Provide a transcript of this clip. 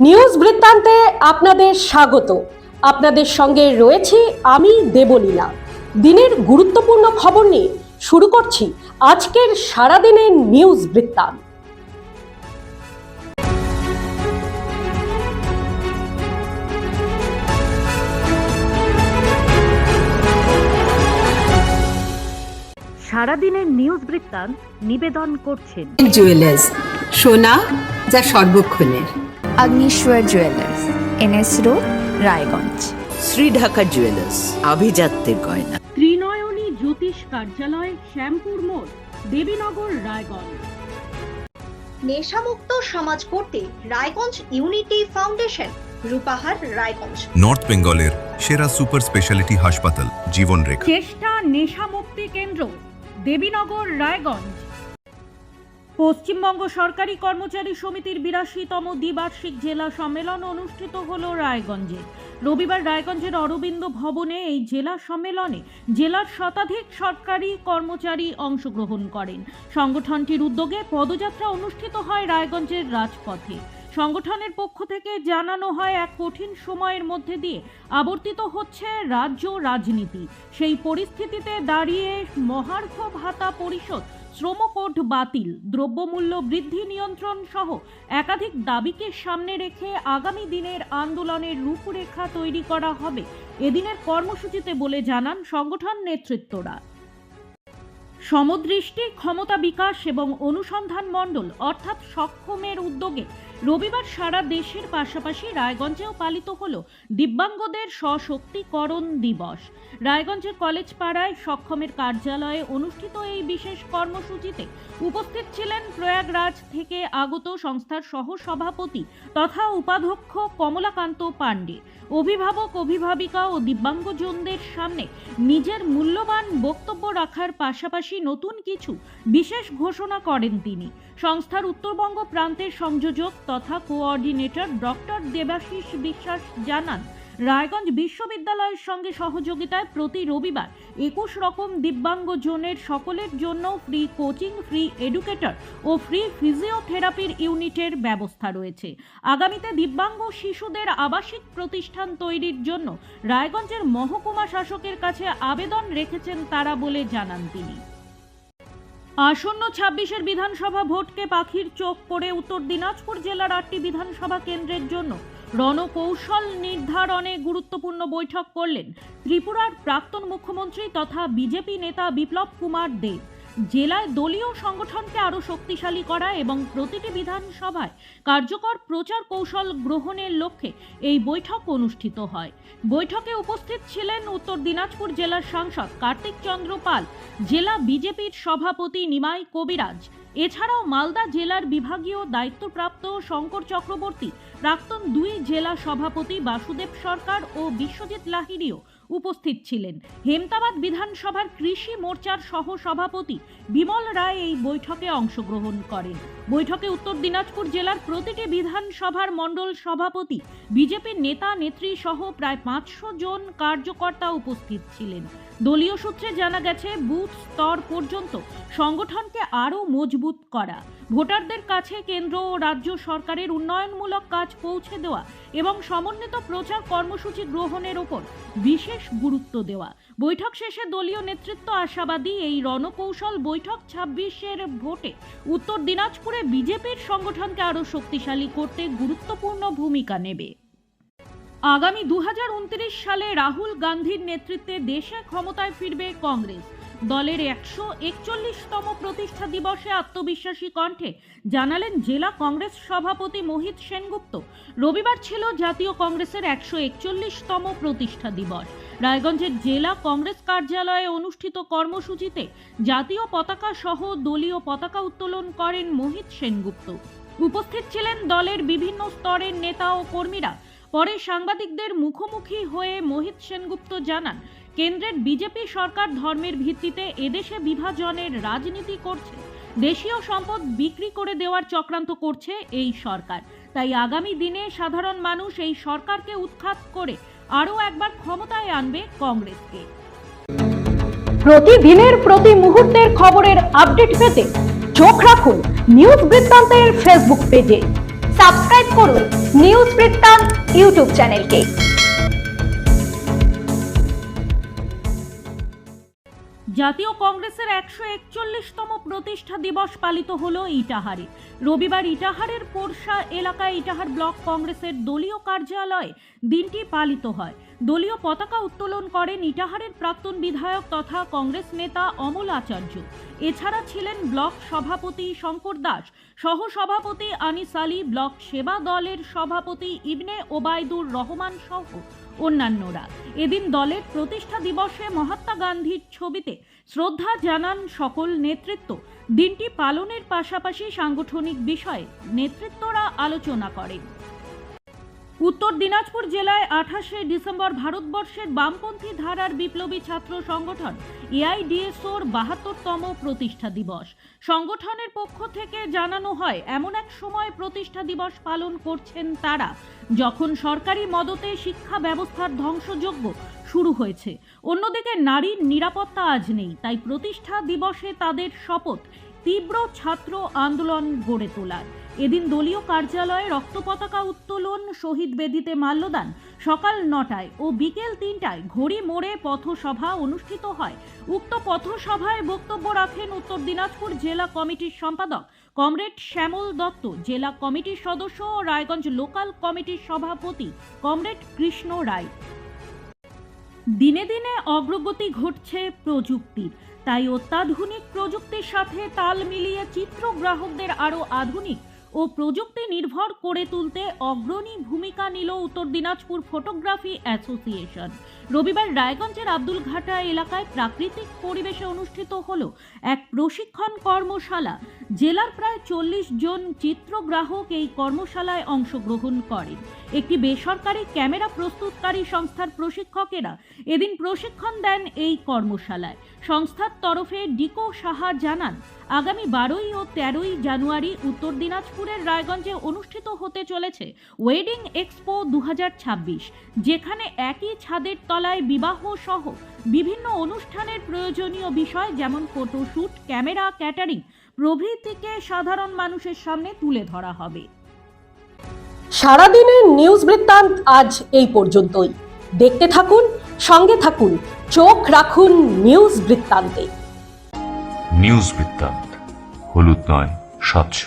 News বৃত্তান্তে আপনাদের স্বাগত। আপনাদের সঙ্গে রয়েছি আমি দেবলীনা। দিনের গুরুত্বপূর্ণ খবর নিয়ে শুরু করছি আজকের সারাদিনের নিউজ বৃত্তান্ত। সারাদিনের নিউজ বৃত্তান্ত নিবেদন করছেন জুয়েলার্স, সোনা যা সর্বক্ষণের। Agnishwar jewellers, NS road, Raiganj. Shri Dhaka jewellers, আভিজাত্যের গয়না। ত্রিনয়নী জ্যোতিষ কার্যালয়, শ্যামপুর মোড়, দেবীনগর, রায়গঞ্জ। নেশামুক্ত সমাজ করতে Raiganj unity foundation, Rupahar, Raiganj. North বেঙ্গলের সেরা সুপার স্পেশালিটি হাসপাতাল জীবনরেখা। চেষ্টা নেশা মুক্তি কেন্দ্র, দেবীনগর, রায়গঞ্জ। পশ্চিমবঙ্গ সরকারি কর্মচারী সমিতির 82তম দ্বিবার্ষিক জেলা সম্মেলন অনুষ্ঠিত হল রায়গঞ্জে। রবিবার রায়গঞ্জের অরবিন্দ ভবনে এই জেলা সম্মেলনে জেলার শতাধিক সরকারি কর্মচারী অংশগ্রহণ করেন। সংগঠনটির উদ্যোগে পদযাত্রা অনুষ্ঠিত হয় রায়গঞ্জের রাজপথে। সংগঠনের পক্ষ থেকে জানানো হয়, এক কঠিন সময়ের মধ্যে দিয়ে আবর্তিত হচ্ছে রাজ্য রাজনীতি। সেই পরিস্থিতিতে দাঁড়িয়ে মহার্ঘ ভাতা পরিশোধ, শ্রম কোড বাতিল, দ্রব্যমূল্য বৃদ্ধি নিয়ন্ত্রণ সহ একাধিক দাবিকে সামনে রেখে আগামী দিনের আন্দোলনের রূপরেখা তৈরি করা হবে এদিনের কর্মসূচিতে বলে জানান সংগঠন নেতৃত্বরা। সমদৃষ্টি, ক্ষমতা বিকাশ এবং অনুসন্ধান মণ্ডল অর্থাৎ সক্ষমের উদ্যোগে রবিবার সারা দেশের পাশাপাশি রায়গঞ্জেও পালিত হল দিব্যাঙ্গদের সশক্তিকরণ দিবস। রায়গঞ্জের কলেজ পাড়ায় সক্ষমের কার্যালয়ে অনুষ্ঠিত এই বিশেষ কর্মসূচিতে উপস্থিত ছিলেন প্রয়াগরাজ থেকে আগত সংস্থার সহ সভাপতি তথা উপাধ্যক্ষ কমলাকান্ত পাণ্ডে। অভিভাবক, অভিভাবিকা ও দিব্যাঙ্গজনদের সামনে নিজের মূল্যবান বক্তব্য রাখার পাশাপাশি নতুন কিছু বিশেষ ঘোষণা করেন তিনি। সংস্থার উত্তরবঙ্গ প্রান্তের সংযোজক তথা কোঅর্ডিনেটর ডক্টর দেবাশিস বিশ্বাস জানান, রায়গঞ্জ বিশ্ববিদ্যালয়ের সঙ্গে সহযোগিতায় প্রতি রবিবার 21 রকম দিব্যাঙ্গজনের সকলের জন্য ফ্রি কোচিং, ফ্রি এডুকেটর ও ফ্রি ফিজিওথেরাপির ইউনিটের ব্যবস্থা রয়েছে। আগামীতে দিব্যাঙ্গ শিশুদের আবাসিক প্রতিষ্ঠান তৈরির জন্য রায়গঞ্জের মহকুমা শাসকের কাছে আবেদন রেখেছেন তারা বলে জানান তিনি। আসন্ন 26-এর বিধানসভা ভোটকে পাখির চোখ করে উত্তর দিনাজপুর জেলার 8টি বিধানসভা কেন্দ্রের জন্য রণকৌশল নির্ধারণে গুরুত্বপূর্ণ বৈঠক করলেন ত্রিপুরার প্রাক্তন মুখ্যমন্ত্রী তথা বিজেপি নেতা বিপ্লব কুমার দেব। জেলায় দলীয় সংগঠনকে আরও শক্তিশালী করা এবং প্রতিটি বিধানসভায় কার্যকর প্রচার কৌশল গ্রহণের লক্ষ্যে এই বৈঠক অনুষ্ঠিত হয়। বৈঠকে উপস্থিত ছিলেন উত্তর দিনাজপুর জেলার সাংসদ কার্তিক চন্দ্র পাল, জেলা বিজেপির সভাপতি নিমাই কবিরাজ, এছাড়াও মালদা জেলার বিভাগীয় দায়িত্বপ্রাপ্ত শঙ্কর চক্রবর্তী, প্রাক্তন 2 জেলা সভাপতি বাসুদেব সরকার ও বিশ্বজিৎ লাহিড়িও উপস্থিত ছিলেন। হেমতাবাদ বিধানসভার কৃষি মোর্চার সহ সভাপতি বিমল রায় এই বৈঠকে অংশগ্রহণ করেন। বৈঠকে উত্তর দিনাজপুর জেলার প্রতিটি বিধানসভার মণ্ডল সভাপতি, বিজেপির নেতা নেত্রী সহ প্রায় 500 জন কার্যকর্তা উপস্থিত ছিলেন। দলীয় সূত্রে জানা গেছে, বুথ স্তর পর্যন্ত সংগঠনকে আরও মজবুত করা, ভোটারদের কাছে কেন্দ্র ও রাজ্য সরকারের উন্নয়নমূলক কাজ পৌঁছে দেওয়া এবং সমন্বিত প্রচার কর্মসূচি গ্রহণের ওপর বিশেষ গুরুত্ব দেওয়া। বৈঠক শেষে দলীয় নেতৃত্ব আশাবাদী, এই রণকৌশল বৈঠক 26-এর ভোটে উত্তর দিনাজপুরে বিজেপির সংগঠনকে আরও শক্তিশালী করতে গুরুত্বপূর্ণ ভূমিকা নেবে। আগামী 2029 সালে রাহুল গান্ধীর নেতৃত্বে দেশে ক্ষমতায় ফিরবে কংগ্রেস। দলের 141তম প্রতিষ্ঠা দিবসে আত্মবিশ্বাসী কণ্ঠে জানালেন জেলা কংগ্রেস সভাপতি মোহিত সেনগুপ্ত। রবিবার ছিল জাতীয় কংগ্রেসের 141তম প্রতিষ্ঠা দিবস। রায়গঞ্জের জেলা কংগ্রেস কার্যালয়ে অনুষ্ঠিত কর্মসূচিতে জাতীয় পতাকা সহ দলীয় পতাকা উত্তোলন করেন মোহিত সেনগুপ্ত। উপস্থিত ছিলেন দলের বিভিন্ন স্তরের নেতা ও কর্মীরা। পরে সাংবাদিকদের মুখোমুখি হয়ে মোহিত সেনগুপ্ত জানান, কেন্দ্রের বিজেপি সরকার ধর্মের ভিত্তিতে এদেশে বিভাজনের রাজনীতি করছে। দেশীয় সম্পদ বিক্রি করে দেওয়ার চক্রান্ত করছে এই সরকার। তাই আগামী দিনে সাধারণ মানুষ এই সরকারকে উৎখাত করে আরও একবার ক্ষমতায় আনবে কংগ্রেসকে। প্রতিদিনের প্রতি মুহূর্তের খবরের আপডেট পেতে চোখ রাখুন নিউজ বৃত্তান্তের ফেসবুক পেজে। সাবস্ক্রাইব করুন নিউজ বৃত্তান্ত ইউটিউব চ্যানেলকে। জাতীয় কংগ্রেসের 141তম প্রতিষ্ঠা দিবস পালিত হলো ইটাহারে। রবিবার ইটাহারের পোরশা এলাকায় ইটাহার ব্লক কংগ্রেসের দলীয় কার্যালয়ে দিনটি পালিত হয়। দলীয় পতাকা উত্তোলন করেন ইটাহারের প্রাক্তন বিধায়ক তথা কংগ্রেস নেতা অমল আচার্য। এছাড়া ছিলেন ব্লক সভাপতি শঙ্কর দাস, সহসভাপতি আনিস আলী, ব্লক সেবা দলের সভাপতি ইবনে ওবায়দুর রহমান সহ অন্যান্যরা। এদিন দলের প্রতিষ্ঠা দিবসে মহাত্মা গান্ধীর ছবিতে শ্রদ্ধা জানান সকল নেতৃত্ব। দিনটি পালনের পাশাপাশি সাংগঠনিক বিষয়ে নেতৃত্বরা আলোচনা করেন। উত্তর দিনাজপুর জেলায় 28শে ডিসেম্বর ভারতবর্ষের বামপন্থী ধারার বিপ্লবী ছাত্র সংগঠন এআইডিএসওর 72তম প্রতিষ্ঠা দিবস। সংগঠনের পক্ষ থেকে জানানো হয়, এমন এক সময় প্রতিষ্ঠা দিবস পালন করছেন তারা যখন সরকারি মদতে শিক্ষা ব্যবস্থার ধ্বংসযজ্ঞ শুরু হয়েছে। অন্যদিকে নারীর নিরাপত্তা আজ নেই, তাই প্রতিষ্ঠা দিবসে তাদের শপথ তীব্র ছাত্র আন্দোলন গড়ে তোলার। এদিন দলীয় কার্যালয়ে রক্ত পতাকা উত্তোলন, শহীদ বেদিতে মাল্যদান সকাল 9টায় ও বিকেল 3টায় ঘড়ি মোড়ে পথসভা অনুষ্ঠিত হয়। উক্ত পথসভায় বক্তব্য রাখেন উত্তর দিনাজপুর জেলা কমিটির সম্পাদক কমরেড শ্যামল দত্ত, জেলা কমিটির সদস্য ও রায়গঞ্জ লোকাল কমিটির সভাপতি কমরেড কৃষ্ণ রায়। দিনে দিনে অগ্রগতি ঘটছে প্রযুক্তির, তাই অত্যাধুনিক প্রযুক্তির সাথে তাল মিলিয়ে চিত্রগ্রাহকদের আরও আধুনিক ও প্রযুক্তি নির্ভর করে তুলতে অগ্রণী ভূমিকা নিল উত্তর দিনাজপুর ফটোগ্রাফি অ্যাসোসিয়েশন। রবিবার রায়গঞ্জের আব্দুলঘাটা এলাকায় প্রাকৃতিক পরিবেশে অনুষ্ঠিত হলো এক প্রশিক্ষণ কর্মশালা। জেলার প্রায় 40 জন চিত্রগ্রাহক এই কর্মশালায় অংশগ্রহণ করেন। একটি বেসরকারি ক্যামেরা প্রস্তুতকারী সংস্থার প্রশিক্ষকেরা এদিন প্রশিক্ষণ দেন এই কর্মশালায়। সংস্থার তরফে ডিকো সাহা জানান, আগামী 12 ও 13 জানুয়ারি উত্তর দিনাজপুরের রায়গঞ্জে অনুষ্ঠিত হতে চলেছে ওয়েডিং এক্সপো 2026, যেখানে একই ছাদের তলায় বিবাহ সহ বিভিন্ন অনুষ্ঠানের প্রয়োজনীয় বিষয় যেমন ফটোশুট, ক্যামেরা, ক্যাটারিং প্রভৃতিকে সাধারণ মানুষের সামনে তুলে ধরা হবে। সারাদিনের নিউজ বৃত্তান্ত আজ এই পর্যন্তই। দেখতে থাকুন, সঙ্গে থাকুন, চোখ রাখুন নিউজ বৃত্তান্তে। নিউজ বৃত্তান্ত, হলুদ নয়, স্বচ্ছ।